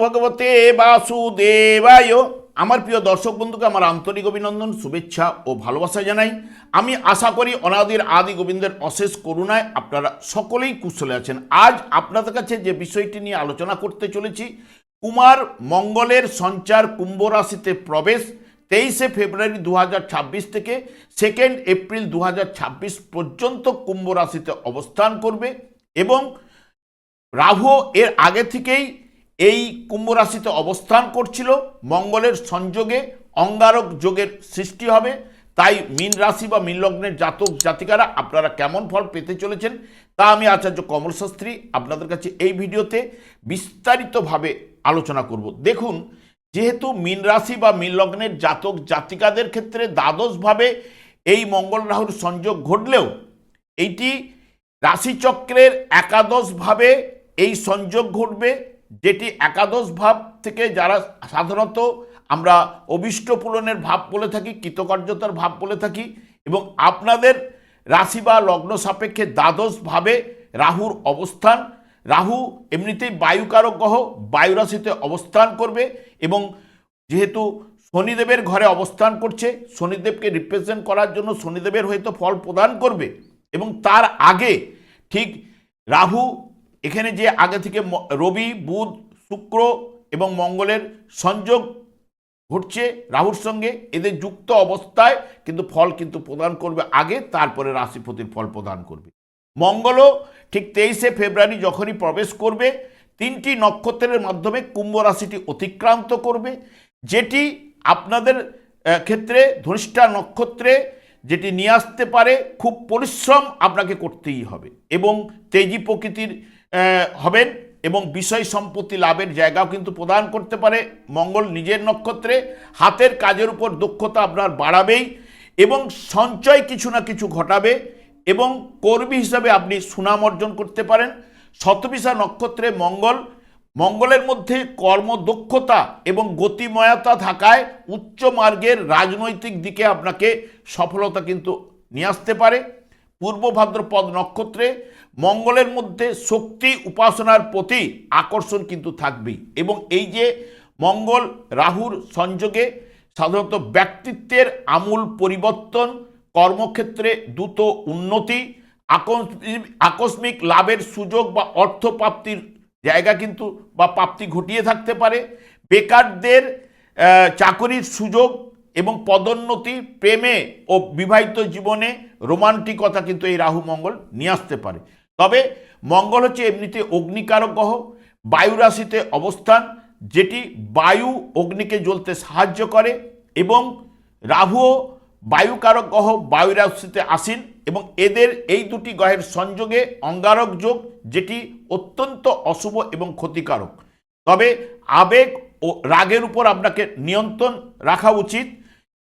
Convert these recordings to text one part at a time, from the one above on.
ভগবতে বাসুদেবায়। আমার প্রিয় দর্শক বন্ধুকে আমার আন্তরিক অভিনন্দন, শুভেচ্ছা ও ভালোবাসা জানাই। আমি আশা করি অনাদির আদি গোবিন্দের অশেষ করুণায় আপনারা সকলেই কুশলে আছেন। আজ আপনাদের কাছে যে বিষয়টি নিয়ে আলোচনা করতে চলেছি, কুমার মঙ্গলের সঞ্চার কুম্ভ রাশিতে প্রবেশ 23শে ফেব্রুয়ারি 2026 থেকে 2 এপ্রিল 2026 পর্যন্ত কুম্ভ রাশিতে অবস্থান করবে এবং রাহু এর আগে থেকেই এই কুম্ভ রাশিতে অবস্থান করছিল। মঙ্গলের সংযোগে অঙ্গারক যোগের সৃষ্টি হবে। তাই মীন রাশি বা মীন লগ্নের জাতক জাতিকারা আপনারা কেমন ফল পেতে চলেছেন তা আমি আচার্য কমল শাস্ত্রী আপনাদের কাছে এই ভিডিওতে বিস্তারিতভাবে আলোচনা করব। দেখুন, যেহেতু মীন রাশি বা মীন লগ্নের জাতক জাতিকাদের ক্ষেত্রে দ্বাদশভাবে এই মঙ্গল রাহুর সংযোগ ঘটলেও এইটি রাশিচক্রের একাদশভাবে এই সংযোগ ঘটবে, যেটি একাদশ ভাব থেকে যারা সাধারণত আমরা অভীষ্ট পূরণের ভাব বলে থাকি, কৃতকার্যতার ভাব বলে থাকি, এবং আপনাদের রাশি বা লগ্ন সাপেক্ষে দ্বাদশভাবে রাহুর অবস্থান। রাহু এমনিতেই বায়ুকারক গ্রহ, বায়ু রাশিতে অবস্থান করবে এবং যেহেতু শনিদেবের ঘরে অবস্থান করছে, শনিদেবকে রিপ্রেজেন্ট করার জন্য শনিদেবের হয়তো ফল প্রদান করবে। এবং তার আগে ঠিক রাহু এখানে যে আগে থেকে রবি, বুধ, শুক্র এবং মঙ্গলের সংযোগ ঘটছে রাহুর সঙ্গে, এদের যুক্ত অবস্থায় কিন্তু ফল কিন্তু প্রদান করবে আগে, তারপরে রাশিপতির ফল প্রদান করবে। মঙ্গলও ঠিক 23শে ফেব্রুয়ারি যখনই প্রবেশ করবে 3টি নক্ষত্রের মাধ্যমে কুম্ভ রাশিটি অতিক্রান্ত করবে, যেটি আপনাদের ক্ষেত্রে ধনিষ্ঠা নক্ষত্রে যেটি নিয়ে আসতে পারে খুব পরিশ্রম আপনাকে করতেই হবে এবং তেজি প্রকৃতির হবেন এবং বিষয় সম্পত্তি লাভের জায়গাও কিন্তু প্রদান করতে পারে। মঙ্গল নিজের নক্ষত্রে হাতের কাজের উপর দক্ষতা আপনার বাড়াবেই এবং সঞ্চয় কিছু না কিছু ঘটাবে এবং কর্মী হিসাবে আপনি সুনাম অর্জন করতে পারেন। শতবিশা নক্ষত্রে মঙ্গলের মধ্যে কর্মদক্ষতা এবং গতিময়তা থাকায় উচ্চ মার্গের রাজনৈতিক দিকে আপনাকে সফলতা কিন্তু নিয়ে আসতে পারে। পূর্ব ভাদ্রপদ নক্ষত্রে মঙ্গলের মধ্যে শক্তি উপাসনার প্রতি আকর্ষণ কিন্তু থাকবেই এবং এই যে মঙ্গল রাহুর সংযোগে সাধারণত ব্যক্তিত্বের আমূল পরিবর্তন, কর্মক্ষেত্রে দ্রুত উন্নতি, আকস্মিক লাভের সুযোগ বা অর্থপ্রাপ্তির জায়গা কিন্তু বা প্রাপ্তি ঘটিয়ে থাকতে পারে। বেকারদের চাকরির সুযোগ এবং পদোন্নতি, প্রেমে ও বিবাহিত জীবনে রোমান্টিকতা কিন্তু এই রাহু মঙ্গল নিয়ে আসতে পারে। তবে মঙ্গল হচ্ছে এমনিতে অগ্নিকারক গ্রহ, বায়ু রাশিতে অবস্থান, যেটি বায়ু অগ্নিকে জ্বলতে সাহায্য করে এবং রাহুও বায়ুকারক গ্রহ, বায়ু রাশিতে আসীন এবং এদের এই দুটি গ্রহের সংযোগে অঙ্গারক যোগ, যেটি অত্যন্ত অশুভ এবং ক্ষতিকারক। তবে আবেগ ও রাগের উপর আপনাকে নিয়ন্ত্রণ রাখা উচিত।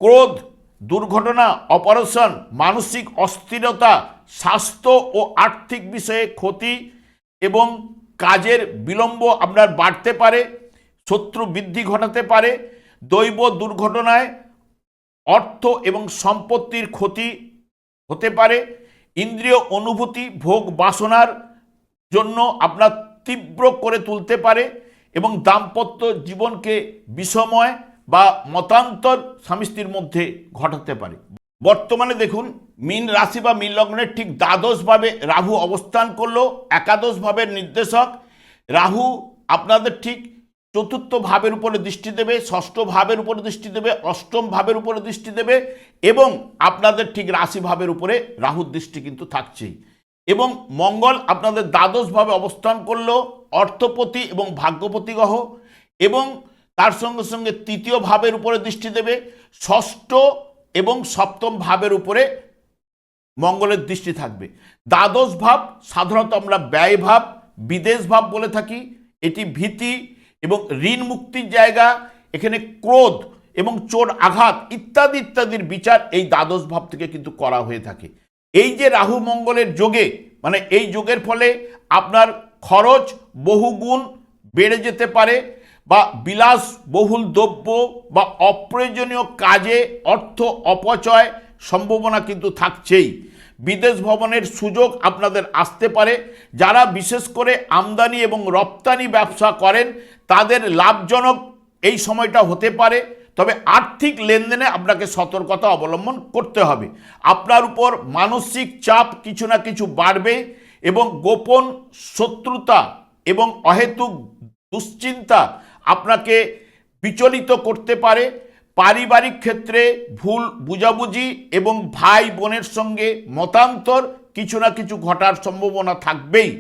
ক্রোধ, দুর্ঘটনা, অপারেশন, মানসিক অস্থিরতা, স্বাস্থ্য ও আর্থিক বিষয়ে ক্ষতি এবং কাজের বিলম্ব আপনার বাড়তে পারে, শত্রু বৃদ্ধি ঘটাতে পারে। দৈব দুর্ঘটনায় অর্থ এবং সম্পত্তির ক্ষতি হতে পারে। ইন্দ্রিয় অনুভূতি ভোগ বাসনার জন্য আপনার তীব্র করে তুলতে পারে এবং দাম্পত্য জীবনকে বিষময় বা মতান্তর স্বামী স্ত্রীর মধ্যে ঘটাতে পারে। বর্তমানে দেখুন, মীন রাশি বা মীন লগ্নের ঠিক দ্বাদশভাবে রাহু অবস্থান করলো। একাদশ ভাবের নির্দেশক রাহু আপনাদের ঠিক চতুর্থ ভাবের উপরে দৃষ্টি দেবে, ষষ্ঠ ভাবের উপরে দৃষ্টি দেবে, অষ্টম ভাবের উপরে দৃষ্টি দেবে এবং আপনাদের ঠিক রাশি ভাবের উপরে রাহুর দৃষ্টি কিন্তু থাকছেই। এবং মঙ্গল আপনাদের দ্বাদশভাবে অবস্থান করলো, অর্থপতি এবং ভাগ্যপতি গ্রহ, এবং তার সঙ্গে সঙ্গে তৃতীয় ভাবের উপরে দৃষ্টি দেবে, ষষ্ঠ এবং সপ্তম ভাবের উপরে মঙ্গলের দৃষ্টি থাকবে। দ্বাদশ ভাব সাধারণত আমরা ব্যয় ভাব, বিদেশ ভাব বলে থাকি। এটি ভীতি এবং ঋণ মুক্তির জায়গা, এখানে ক্রোধ এবং চোর আঘাত ইত্যাদি ইত্যাদির বিচার এই দ্বাদশ ভাব থেকে কিন্তু করা হয়ে থাকে। এই যে রাহু মঙ্গলের যোগে, মানে এই যোগের ফলে আপনার খরচ বহুগুণ বেড়ে যেতে পারে বা বিলাস বহুল দ্রব্য বা অপ্রয়োজনীয় কাজে অর্থ অপচয় সম্ভাবনা কিন্তু থাকছেই। বিদেশ ভ্রমণের সুযোগ আপনাদের আসতে পারে। যারা বিশেষ করে আমদানি এবং রপ্তানি ব্যবসা করেন তাদের লাভজনক এই সময়টা হতে পারে, তবে আর্থিক লেনদেনে আপনাকে সতর্কতা অবলম্বন করতে হবে। আপনার উপর মানসিক চাপ কিছু না কিছু বাড়বে এবং গোপন শত্রুতা এবং অহেতুক দুশ্চিন্তা আপনাকে বিচলিত করতে পারে। পারিবারিক ক্ষেত্রে ভুল বুঝাবুঝি এবং ভাই বোনের সঙ্গে মতান্তর কিছু না কিছু ঘটার সম্ভাবনা থাকবেই।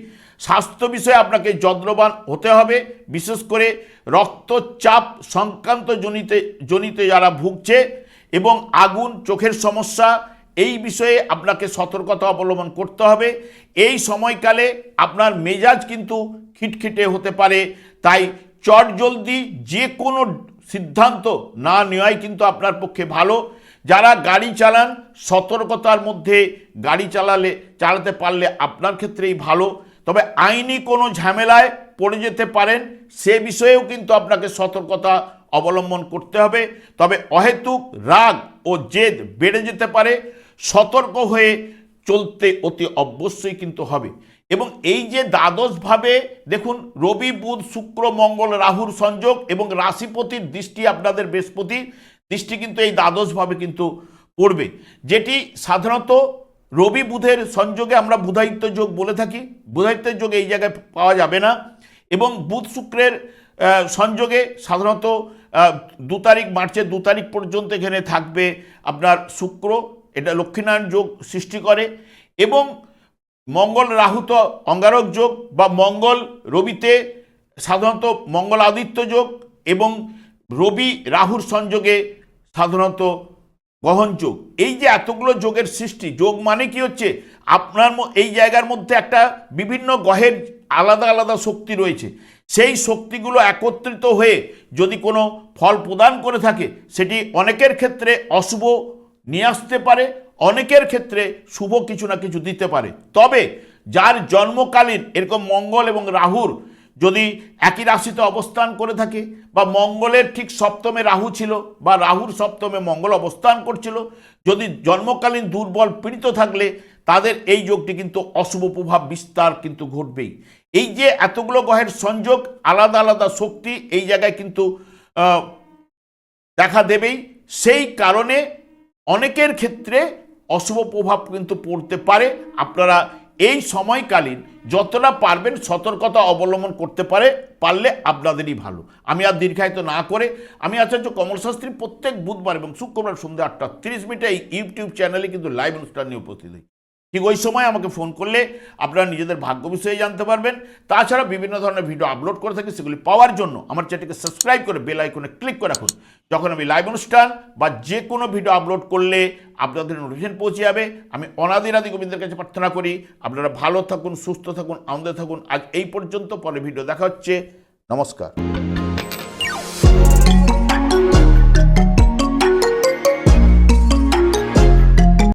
স্বাস্থ্য বিষয়ে আপনাকে যত্নবান হতে হবে, বিশেষ করে রক্তচাপ সংক্রান্ত জনিতে যারা ভুগছে এবং আগুন চোখের সমস্যা, এই বিষয়ে আপনাকে সতর্কতা অবলম্বন করতে হবে। এই সময়কালে আপনার মেজাজ কিন্তু খিটখিটে হতে পারে, তাই চটজলদি যে কোনো সিদ্ধান্ত না নেওয়াই কিন্তু আপনার পক্ষে ভালো। যারা গাড়ি চালান সতর্কতার মধ্যে গাড়ি চালাতে পারলে আপনার ক্ষেত্রেই ভালো, তবে আইনি কোনো ঝামেলায় পড়ে যেতে পারেন, সে বিষয়েও কিন্তু আপনাকে সতর্কতা অবলম্বন করতে হবে। তবে অহেতুক রাগ ও জেদ বেড়ে যেতে পারে, সতর্ক হয়ে চলতে অতি অবশ্যই কিন্তু হবে। এবং এই যে দ্বাদশভাবে দেখুন রবি বুধ শুক্র মঙ্গল রাহুর সংযোগ এবং রাশিপতির দৃষ্টি, আপনাদের বৃহস্পতির দৃষ্টি কিন্তু এই দ্বাদশভাবে কিন্তু পড়বে, যেটি সাধারণত রবি বুধের সংযোগে আমরা বুধায়িত্ব যোগ বলে থাকি। বুধায়িত্বের যোগ এই জায়গায় পাওয়া যাবে না। এবং বুধ শুক্রের সংযোগে সাধারণত 2 তারিখ, মার্চের 2 তারিখ পর্যন্ত এখানে থাকবে আপনার শুক্র, এটা লক্ষ্মীনারায়ণ যোগ সৃষ্টি করে। এবং মঙ্গল রাহু তো অঙ্গারক যোগ বা মঙ্গল রবিতে সাধারণত মঙ্গল আদিত্য যোগ এবং রবি রাহুর সংযোগে সাধারণত গহন যোগ। এই যে এতগুলো যোগের সৃষ্টি, যোগ মানে কি হচ্ছে আপনার এই জায়গার মধ্যে একটা বিভিন্ন গ্রহের আলাদা আলাদা শক্তি রয়েছে, সেই শক্তিগুলো একত্রিত হয়ে যদি কোনো ফল প্রদান করে থাকে সেটি অনেকের ক্ষেত্রে অশুভ নিয়ে আসতে পারে, অনেকের ক্ষেত্রে শুভ কিছু না কিছু দিতে পারে। তবে যার জন্মকালীন এরকম মঙ্গল এবং রাহুর যদি একই রাশিতে অবস্থান করে থাকে বা মঙ্গলের ঠিক সপ্তমে রাহু ছিল বা রাহুর সপ্তমে মঙ্গল অবস্থান করছিল, যদি জন্মকালীন দুর্বল পীড়িত থাকলে তাদের এই যোগটি কিন্তু অশুভ প্রভাব বিস্তার কিন্তু ঘটবেই। এই যে এতগুলো গ্রহের সংযোগ, আলাদা আলাদা শক্তি এই জায়গায় কিন্তু দেখা দেবেই। সেই কারণে অনেকের ক্ষেত্রে অশুভ প্রভাব কিন্তু পড়তে পারে। আপনারা এই সময়কালীন যতটা পারবেন সতর্কতা অবলম্বন করতে পারলে আপনাদেরই ভালো। আমি আর দীর্ঘায়িত না করে, আমি আচার্য কমল শাস্ত্রী প্রত্যেক বুধবার এবং শুক্রবার সন্ধ্যা 8:30 এই ইউটিউব চ্যানেলে কিন্তু লাইভ অনুষ্ঠান নিয়ে উপস্থিত হই। ঠিক ওই সময় আমাকে ফোন করলে আপনারা নিজেদের ভাগ্য বিষয়ে জানতে পারবেন। তাছাড়া বিভিন্ন ধরনের ভিডিও আপলোড করে থাকি, সেগুলি পাওয়ার জন্য আমার চ্যানেলকে সাবস্ক্রাইব করে বেল আইকনে ক্লিক করে রাখুন। যখন আমি লাইভ অনুষ্ঠান বা যে কোনো ভিডিও আপলোড করলে আপনাদের নোটিফিকেশন পৌঁছে যাবে। আমি অনাদি গোবিন্দের কাছে প্রার্থনা করি আপনারা ভালো থাকুন, সুস্থ থাকুন, আনন্দে থাকুন। আজ এই পর্যন্ত, পরে ভিডিও দেখা হচ্ছে। নমস্কার।